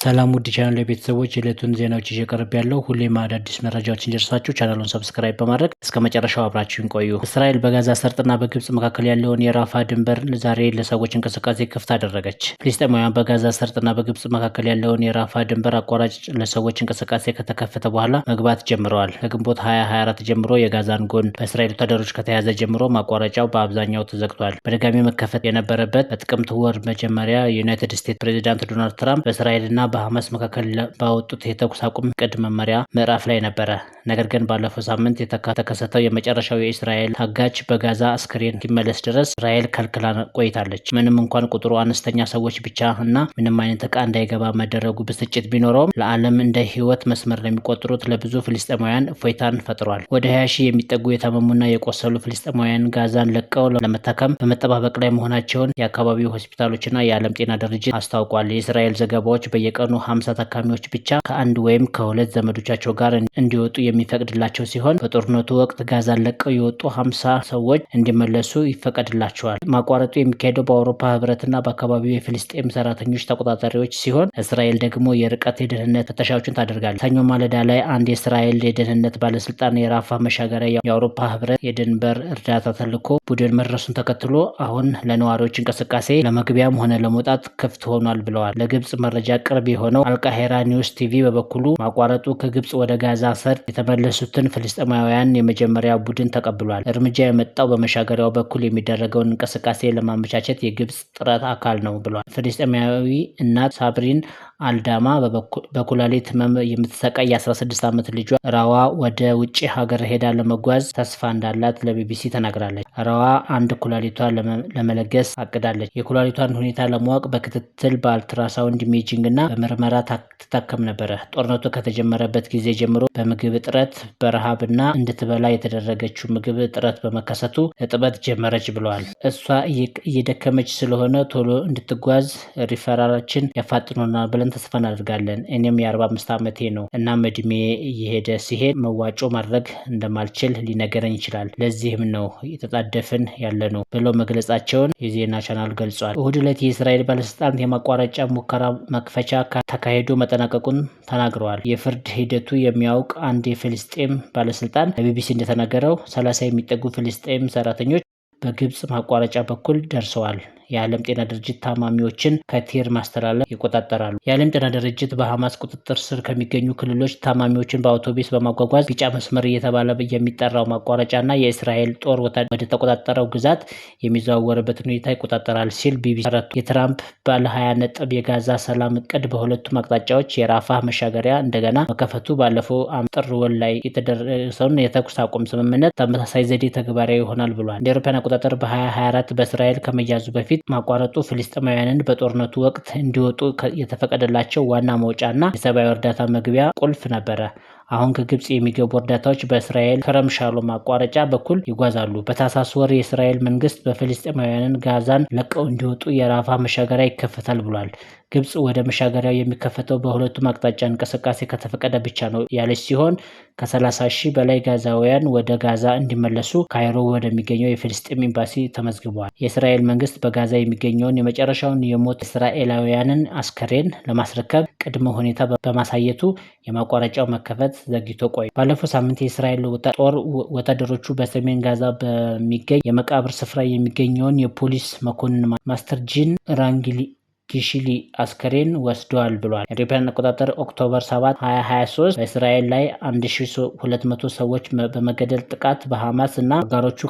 ሰላም ውድ ቻናል ቤተሰቦች የዕለቱን ዜናዎች ይዤ ቀርብ ያለው ሁሌም አዳዲስ መረጃዎች እንዲደርሳችሁ ቻናሉን ሰብስክራይብ በማድረግ እስከ መጨረሻው አብራችሁን ቆዩ። እስራኤል በጋዛ ሰርጥና በግብጽ መካከል ያለውን የራፋ ድንበር ዛሬ ለሰዎች እንቅስቃሴ ክፍት አደረገች። ፍልስጤማውያን በጋዛ ሰርጥና በግብጽ መካከል ያለውን የራፋ ድንበር አቋራጭ ለሰዎች እንቅስቃሴ ከተከፈተ በኋላ መግባት ጀምረዋል። ከግንቦት 2024 ጀምሮ የጋዛን ጎን በእስራኤል ወታደሮች ከተያዘ ጀምሮ ማቋረጫው በአብዛኛው ተዘግቷል። በድጋሚ መከፈት የነበረበት በጥቅምት ወር መጀመሪያ የዩናይትድ ስቴትስ ፕሬዚዳንት ዶናልድ ትራምፕ በእስራኤልና በሐማስ መካከል ባወጡት የተኩስ አቁም ቅድ መመሪያ ምዕራፍ ላይ ነበረ። ነገር ግን ባለፈው ሳምንት የተከሰተው የመጨረሻው የእስራኤል ታጋች በጋዛ አስክሬን እስኪመለስ ድረስ እስራኤል ከልክላ ቆይታለች። ምንም እንኳን ቁጥሩ አነስተኛ ሰዎች ብቻ እና ምንም አይነት ዕቃ እንዳይገባ መደረጉ ብስጭት ቢኖረውም ለዓለም እንደ ህይወት መስመር ለሚቆጥሩት ለብዙ ፍልስጤማውያን እፎይታን ፈጥሯል። ወደ 20 ሺህ የሚጠጉ የታመሙና የቆሰሉ ፍልስጤማውያን ጋዛን ለቀው ለመታከም በመጠባበቅ ላይ መሆናቸውን የአካባቢው ሆስፒታሎችና የዓለም ጤና ድርጅት አስታውቋል። የእስራኤል ዘገባዎች በየቀኑ 50 ታካሚዎች ብቻ ከአንድ ወይም ከሁለት ዘመዶቻቸው ጋር እንዲወጡ የሚፈቅድላቸው ሲሆን በጦርነቱ ወቅት ጋዛን ለቀው የወጡ 50 ሰዎች እንዲመለሱ ይፈቀድላቸዋል። ማቋረጡ የሚካሄደው በአውሮፓ ህብረትና በአካባቢው የፍልስጤም ሰራተኞች ተቆጣጣሪዎች ሲሆን እስራኤል ደግሞ የርቀት የደህንነት ፍተሻዎችን ታደርጋለች። ሰኞ ማለዳ ላይ አንድ የእስራኤል የደህንነት ባለስልጣን የራፋ መሻገሪያ የአውሮፓ ህብረት የድንበር እርዳታ ተልዕኮ ቡድን መድረሱን ተከትሎ አሁን ለነዋሪዎች እንቅስቃሴ ለመግቢያም ሆነ ለመውጣት ክፍት ሆኗል ብለዋል። ለግብጽ መረጃ ቅርብ የሆነው አልቃሄራ ኒውስ ቲቪ በበኩሉ ማቋረጡ ከግብጽ ወደ ጋዛ ሰርጥ የተመለሱትን ፍልስጤማውያን የመጀመሪያ ቡድን ተቀብሏል። እርምጃ የመጣው በመሻገሪያው በኩል የሚደረገውን እንቅስቃሴ ለማመቻቸት የግብጽ ጥረት አካል ነው ብሏል። ፍልስጤማዊ እናት ሳብሪን አልዳማ በኩላሊት ህመም የምትሰቃይ የ16 ዓመት ልጇ ራዋ ወደ ውጭ ሀገር ሄዳ ለመጓዝ ተስፋ እንዳላት ለቢቢሲ ተናግራለች። ራዋ አንድ ኩላሊቷን ለመለገስ አቅዳለች። የኩላሊቷን ሁኔታ ለማወቅ በክትትል በአልትራሳውንድ ኢሜጂንግ እና በምርመራ ትታከም ነበረ። ጦርነቱ ከተጀመረበት ጊዜ ጀምሮ በምግብ እጥረት፣ በረሃብ እና እንድትበላ የተደረገችው ምግብ እጥረት በመከሰቱ እጥበት ጀመረች ብለዋል። እሷ እየደከመች ስለሆነ ቶሎ እንድትጓዝ ሪፈራላችን ያፋጥኑናል ብለን ተስፋ እናደርጋለን። እኔም የ45 ዓመቴ ነው። እናም እድሜ እየሄደ ሲሄድ መዋጮ ማድረግ እንደማልችል ሊነገረኝ ይችላል። ለዚህም ነው የተጣደፍን ያለ ነው ብለው መግለጻቸውን የዜና ቻናል ገልጿል። እሁድ ዕለት የእስራኤል ባለስልጣናት የማቋረጫ ሙከራ መክፈቻ ተካሂዶ መጠናቀቁን ተናግረዋል። የፍርድ ሂደቱ የሚያውቅ አንድ የፍልስጤም ባለስልጣን ለቢቢሲ እንደተናገረው 30 የሚጠጉ ፍልስጤም ሰራተኞች በግብጽ ማቋረጫ በኩል ደርሰዋል። የዓለም ጤና ድርጅት ታማሚዎችን ከቲር ማስተላለፍ ይቆጣጠራሉ። የዓለም ጤና ድርጅት በሐማስ ቁጥጥር ስር ከሚገኙ ክልሎች ታማሚዎችን በአውቶቡስ በማጓጓዝ ቢጫ መስመር እየተባለ የሚጠራው ማቋረጫና የእስራኤል ጦር ወደ ተቆጣጠረው ግዛት የሚዘዋወርበትን ሁኔታ ይቆጣጠራል ሲል ቢቢሲ ተረቱ። የትራምፕ ባለ 20 ነጥብ የጋዛ ሰላም እቅድ በሁለቱም አቅጣጫዎች የራፋ መሻገሪያ እንደገና መከፈቱ ባለፈው ጥር ወር ላይ የተደረሰውን የተኩስ አቁም ስምምነት ተመሳሳይ ዘዴ ተግባራዊ ይሆናል ብሏል። እንደ አውሮፓውያን አቆጣጠር በ2024 በእስራኤል ከመያዙ በፊት ማቋረጡ ፍልስጤማውያንን በጦርነቱ ወቅት እንዲወጡ የተፈቀደላቸው ዋና መውጫና የሰብአዊ እርዳታ መግቢያ ቁልፍ ነበረ። አሁን ከግብጽ የሚገቡ እርዳታዎች በእስራኤል ከረም ሻሎም ማቋረጫ በኩል ይጓዛሉ። በታህሳስ ወር የእስራኤል መንግስት በፍልስጤማውያን ጋዛን ለቀው እንዲወጡ የራፋ መሻገሪያ ይከፈታል ብሏል። ግብጽ ወደ መሻገሪያው የሚከፈተው በሁለቱም አቅጣጫ እንቅስቃሴ ከተፈቀደ ብቻ ነው ያለች ሲሆን ከ30 ሺህ በላይ ጋዛውያን ወደ ጋዛ እንዲመለሱ ካይሮ ወደሚገኘው የፍልስጤም ኤምባሲ ተመዝግቧል። የእስራኤል መንግስት በጋዛ የሚገኘውን የመጨረሻውን የሞት እስራኤላውያንን አስከሬን ለማስረከብ ቅድመ ሁኔታ በማሳየቱ የማቋረጫው መከፈት ዘግይቶ ቆይ። ባለፈው ሳምንት የእስራኤል ጦር ወታደሮቹ በሰሜን ጋዛ በሚገኝ የመቃብር ስፍራ የሚገኘውን የፖሊስ መኮንን ማስተር ጂን ጊሽሊ አስከሬን ወስደዋል ብሏል። የአውሮፓውያን አቆጣጠር ኦክቶበር 7 2023 በእስራኤል ላይ 1200 ሰዎች በመገደል ጥቃት በሐማስ እና አጋሮቹ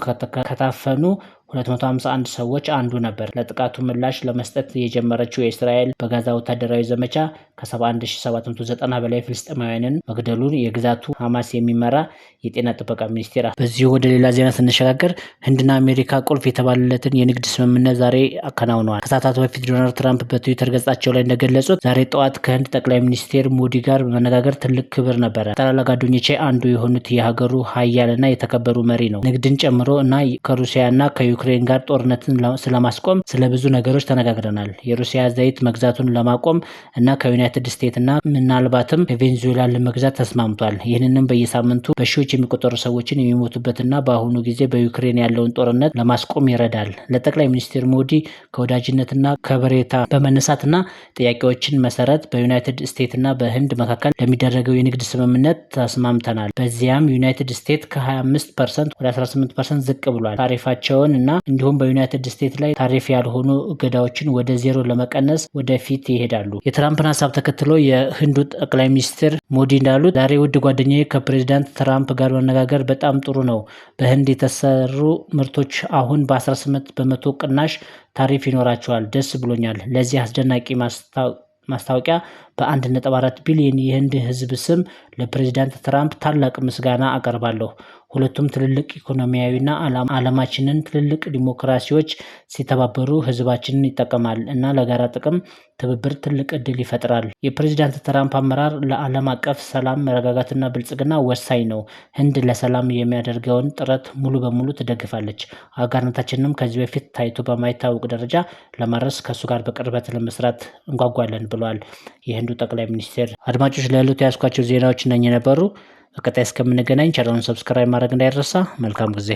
ከታፈኑ 251 ሰዎች አንዱ ነበር። ለጥቃቱ ምላሽ ለመስጠት የጀመረችው የእስራኤል በጋዛ ወታደራዊ ዘመቻ ከ71790 በላይ ፍልስጤማውያንን መግደሉን የግዛቱ ሐማስ የሚመራ የጤና ጥበቃ ሚኒስቴር። በዚሁ ወደ ሌላ ዜና ስንሸጋገር ህንድና አሜሪካ ቁልፍ የተባለለትን የንግድ ስምምነት ዛሬ አከናውነዋል። ከሰዓታት በፊት ዶናልድ ትራምፕ በትዊተር ገጻቸው ላይ እንደገለጹት ዛሬ ጠዋት ከህንድ ጠቅላይ ሚኒስቴር ሞዲ ጋር በመነጋገር ትልቅ ክብር ነበረ። ታላላቅ ጓደኞቼ አንዱ የሆኑት የሀገሩ ሀያልና የተከበሩ መሪ ነው። ንግድን ጨምሮ እና ከሩሲያና ከዩክሬን ከዩክሬን ጋር ጦርነትን ስለማስቆም ስለ ብዙ ነገሮች ተነጋግረናል። የሩሲያ ዘይት መግዛቱን ለማቆም እና ከዩናይትድ ስቴትስ እና ምናልባትም ከቬንዙዌላ ለመግዛት ተስማምቷል። ይህንንም በየሳምንቱ በሺዎች የሚቆጠሩ ሰዎችን የሚሞቱበትና በአሁኑ ጊዜ በዩክሬን ያለውን ጦርነት ለማስቆም ይረዳል። ለጠቅላይ ሚኒስትር ሞዲ ከወዳጅነትና ከበሬታ በመነሳትና ጥያቄዎችን መሰረት በዩናይትድ ስቴትስ እና በህንድ መካከል ለሚደረገው የንግድ ስምምነት ተስማምተናል። በዚያም ዩናይትድ ስቴትስ ከ25% ወደ 18% ዝቅ ብሏል። ታሪፋቸውን እና እንዲሁም በዩናይትድ ስቴትስ ላይ ታሪፍ ያልሆኑ እገዳዎችን ወደ ዜሮ ለመቀነስ ወደፊት ይሄዳሉ። የትራምፕን ሀሳብ ተከትሎ የህንዱ ጠቅላይ ሚኒስትር ሞዲ እንዳሉት ዛሬ ውድ ጓደኛዬ ከፕሬዚዳንት ትራምፕ ጋር መነጋገር በጣም ጥሩ ነው። በህንድ የተሰሩ ምርቶች አሁን በ18% ቅናሽ ታሪፍ ይኖራቸዋል። ደስ ብሎኛል። ለዚህ አስደናቂ ማስታወቂያ በ1.4 ቢሊዮን የህንድ ህዝብ ስም ለፕሬዚዳንት ትራምፕ ታላቅ ምስጋና አቀርባለሁ። ሁለቱም ትልልቅ ኢኮኖሚያዊና ዓለማችንን ትልልቅ ዲሞክራሲዎች ሲተባበሩ ህዝባችንን ይጠቀማል እና ለጋራ ጥቅም ትብብር ትልቅ እድል ይፈጥራል። የፕሬዚዳንት ትራምፕ አመራር ለዓለም አቀፍ ሰላም፣ መረጋጋትና ብልጽግና ወሳኝ ነው። ህንድ ለሰላም የሚያደርገውን ጥረት ሙሉ በሙሉ ትደግፋለች። አጋርነታችንንም ከዚህ በፊት ታይቶ በማይታወቅ ደረጃ ለማድረስ ከእሱ ጋር በቅርበት ለመስራት እንጓጓለን ብለዋል የህንዱ ጠቅላይ ሚኒስትር። አድማጮች ለዕለቱ ያስኳቸው ዜናዎች እነኚህ ነበሩ። በቀጣይ እስከምንገናኝ ቻናሉን ሰብስክራይብ ማድረግ እንዳይረሳ። መልካም ጊዜ